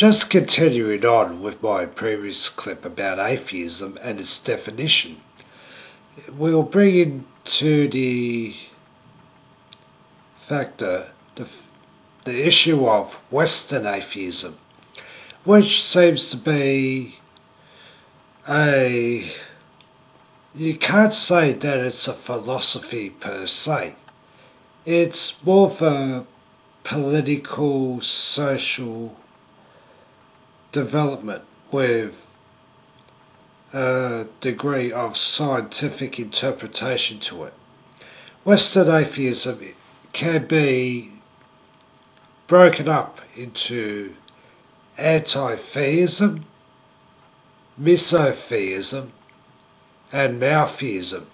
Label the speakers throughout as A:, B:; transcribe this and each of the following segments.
A: Just continuing on with my previous clip about atheism and its definition, we'll bring into the factor the issue of Western atheism, which seems to be you can't say that it's a philosophy per se. It's more of a political, social development with a degree of scientific interpretation to it. Western atheism can be broken up into anti-theism, misotheism, and maltheism.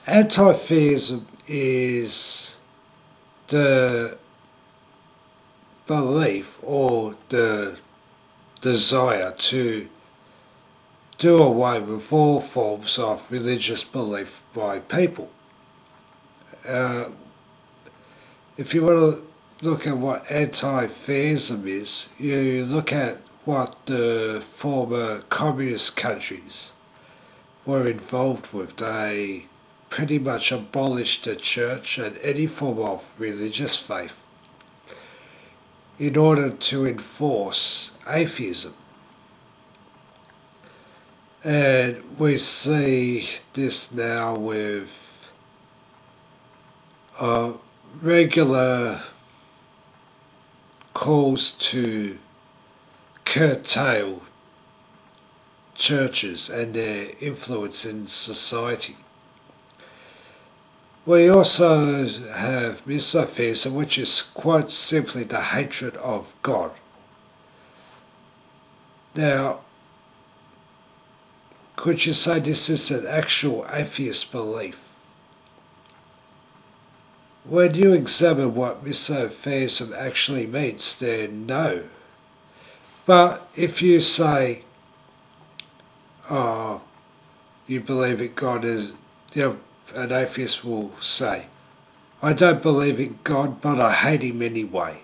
A: Anti-theism is the belief or the desire to do away with all forms of religious belief by people. If you want to look at what anti-theism is, you look at what the former communist countries were involved with. They pretty much abolished the church and any form of religious faith in order to enforce atheism. And we see this now with regular calls to curtail churches and their influence in society. We also have misotheism, which is quite simply the hatred of God. Now, could you say this is an actual atheist belief? When you examine what misotheism actually means, then no. But if you say, oh, you believe in God, as an atheist will say, I don't believe in God, but I hate him anyway.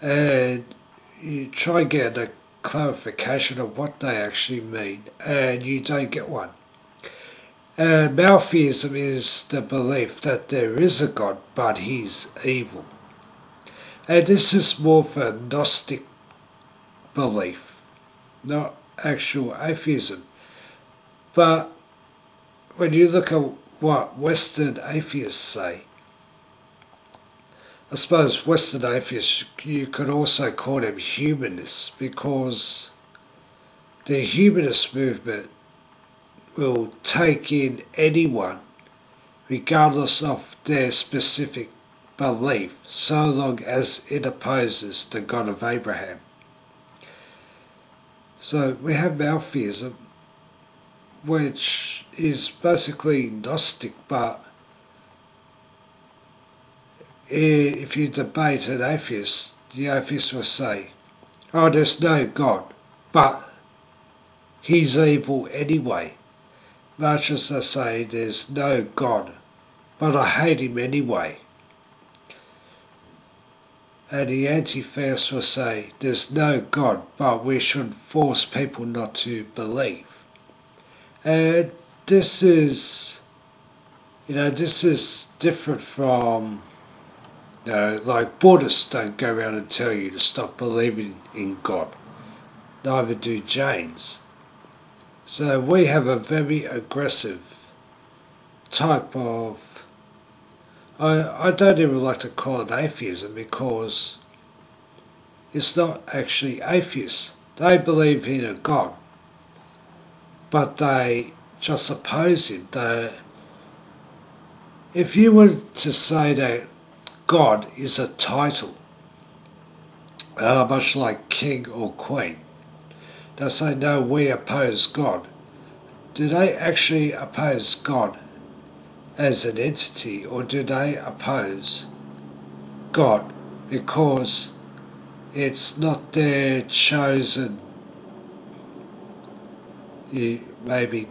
A: And you try and get a clarification of what they actually mean, and you don't get one. And maltheism is the belief that there is a God, but he's evil. And this is more of a gnostic belief, not actual atheism. But when you look at what Western atheists say, I suppose Western atheists, you could also call them humanists, because the humanist movement will take in anyone regardless of their specific belief, so long as it opposes the God of Abraham. So we have maltheism, which is basically Gnostic, but if you debate an atheist, the atheist will say, oh, there's no God, but he's evil anyway. Much as they say, there's no God, but I hate him anyway. And the anti-theist will say, there's no God, but we should force people not to believe. And this is different from, like Buddhists don't go around and tell you to stop believing in God. Neither do Jains. So we have a very aggressive type of, I don't even like to call it atheism, because it's not actually atheists. They believe in a God, but they just oppose him. If you were to say that God is a title, much like king or queen, they say, no, we oppose God. Do they actually oppose God as an entity, or do they oppose God because it's not their chosen, maybe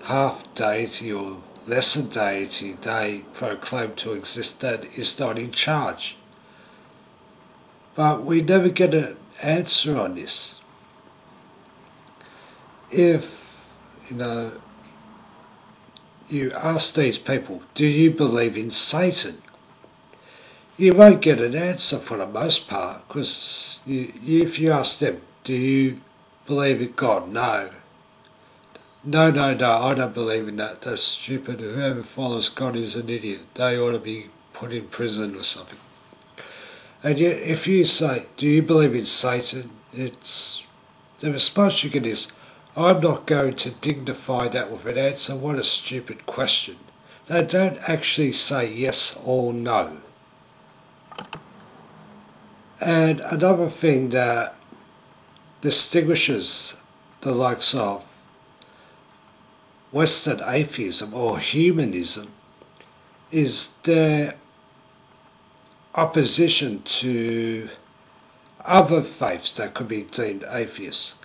A: half deity or lesser deity they proclaim to exist, that is not in charge? But we never get an answer on this. If, you ask these people, do you believe in Satan? You won't get an answer for the most part, because if you ask them, do you believe in God? No. No, I don't believe in that. That's stupid. Whoever follows God is an idiot. They ought to be put in prison or something. And yet, if you say, do you believe in Satan? The response you get is, I'm not going to dignify that with an answer. What a stupid question. They don't actually say yes or no. And another thing that distinguishes the likes of Western atheism or humanism is their opposition to other faiths that could be deemed atheists.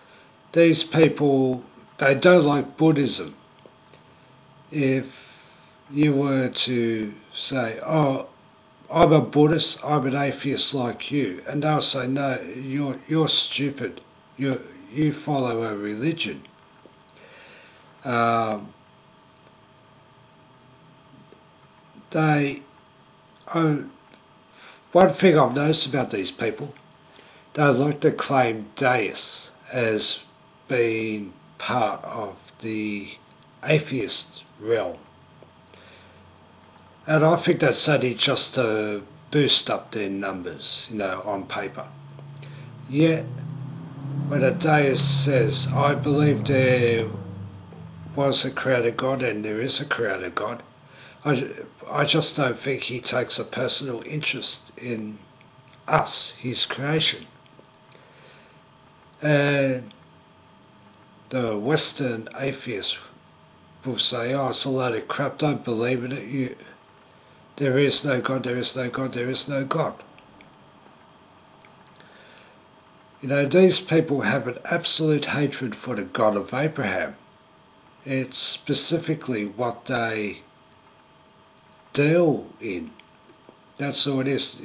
A: These people, they don't like Buddhism. If you were to say, oh, I'm a Buddhist, I'm an atheist like you, and they'll say, no, you're stupid, you follow a religion. One thing I've noticed about these people, they like to claim theists as being part of the atheist realm. And I think that's only just to boost up their numbers, on paper. Yet, when a deist says, I believe there was a creator God and there is a creator God, I just don't think he takes a personal interest in us, his creation. And the Western atheists will say, oh, it's a load of crap, don't believe in it, there is no God, there is no God, there is no God. These people have an absolute hatred for the God of Abraham. It's specifically what they deal in. That's all it is.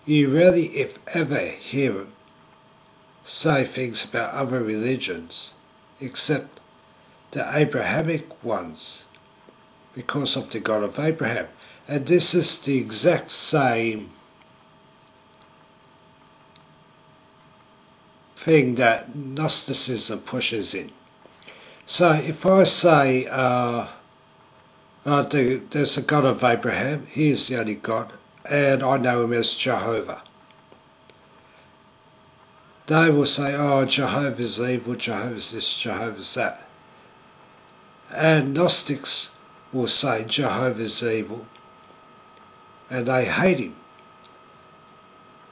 A: You rarely, if ever, hear them say things about other religions, except the Abrahamic ones, because of the God of Abraham. And this is the exact same thing that Gnosticism pushes in. So if I say there's a God of Abraham, he is the only God, and I know him as Jehovah, they will say, oh, Jehovah's evil, Jehovah's this, Jehovah's that. And Gnostics will say Jehovah's evil, and they hate him.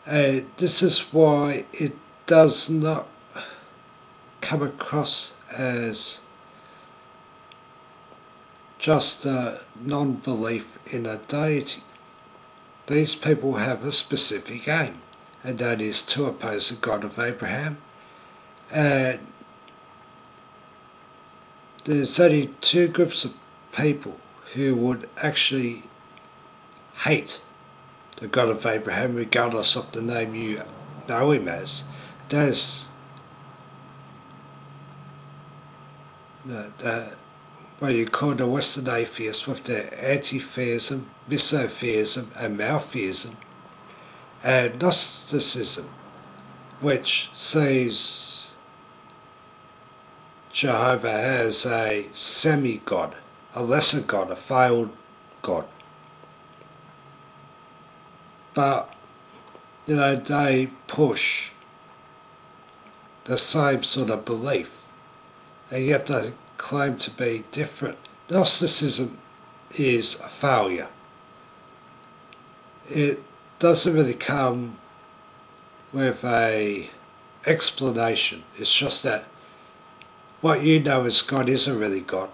A: And this is why it does not come across as just a non-belief in a deity. These people have a specific aim, and that is to oppose the God of Abraham. And there's only two groups of people who would actually hate the God of Abraham, regardless of the name you know him as. There's what you call the Western atheists with their anti-theism, misotheism and maltheism, and Gnosticism, which sees Jehovah as a semi-god, a lesser god, a failed god. But, they push the same sort of belief, and yet they claim to be different. Gnosticism is a failure. It doesn't really come with a explanation. It's just that what you know as God isn't really God,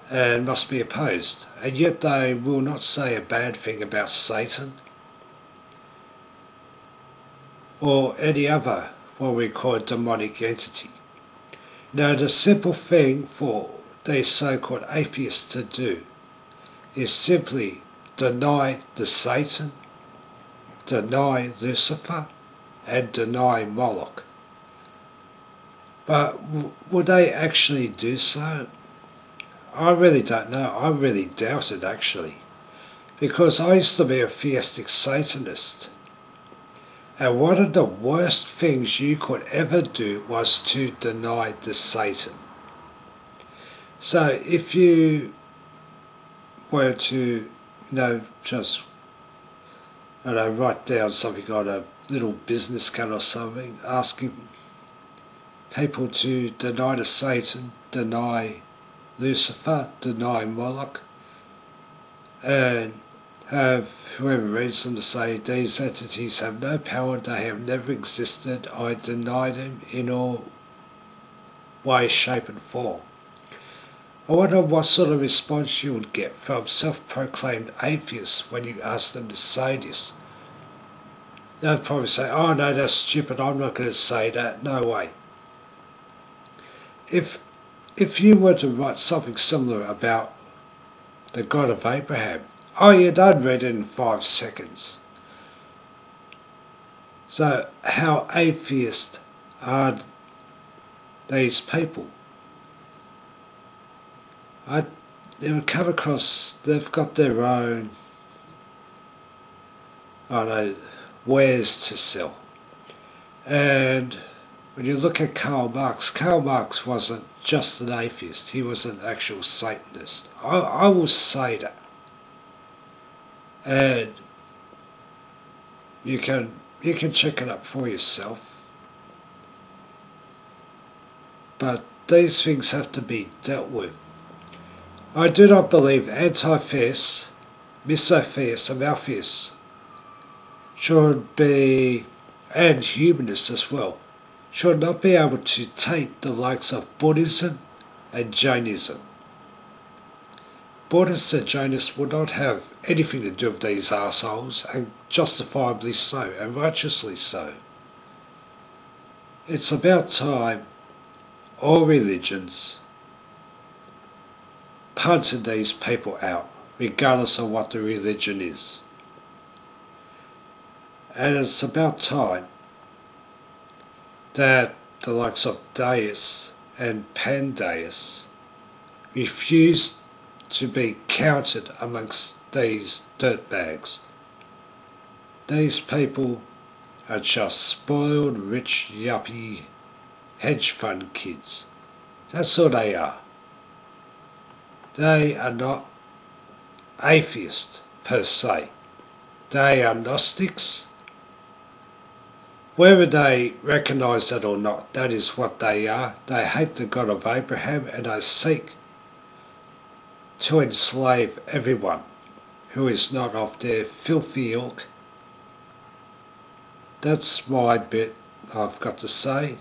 A: and must be opposed. And yet they will not say a bad thing about Satan or any other what we call a demonic entity. The simple thing for these so-called atheists to do is simply deny the Satan deny Lucifer and deny Moloch. But would they actually do so? I really don't know. I really doubt it, actually. Because I used to be a theistic Satanist. And one of the worst things you could ever do was to deny the Satan. So if you were to, just, write down something on a little business card or something, asking people to deny the Satan, deny Lucifer, deny Moloch, and have whoever reads them to say these entities have no power, they have never existed, I deny them in all way, shape and form. I wonder what sort of response you would get from self-proclaimed atheists when you ask them to say this. They'd probably say, oh no, that's stupid, I'm not going to say that, no way. If you were to write something similar about the God of Abraham, oh yeah, they'd read it in 5 seconds. So how atheist are these people? They would come across, they've got their own, wares to sell. And when you look at Karl Marx wasn't just an atheist, he was an actual Satanist. I will say that. And you can check it up for yourself. But these things have to be dealt with. I do not believe anti-theists, misotheists and maltheists should be, and humanists as well, should not be able to take the likes of Buddhism and Jainism. Buddhists and Jainists would not have anything to do with these arseholes, and justifiably so, and righteously so. It's about time all religions punted these people out, regardless of what the religion is. And it's about time that the likes of deists and pantheists refuse to be counted amongst these dirtbags. These people are just spoiled, rich, yuppie, hedge fund kids. That's all they are. They are not atheists per se. They are gnostics. Whether they recognise that or not, that is what they are. They hate the God of Abraham and they seek to enslave everyone who is not of their filthy ilk. That's my bit I've got to say.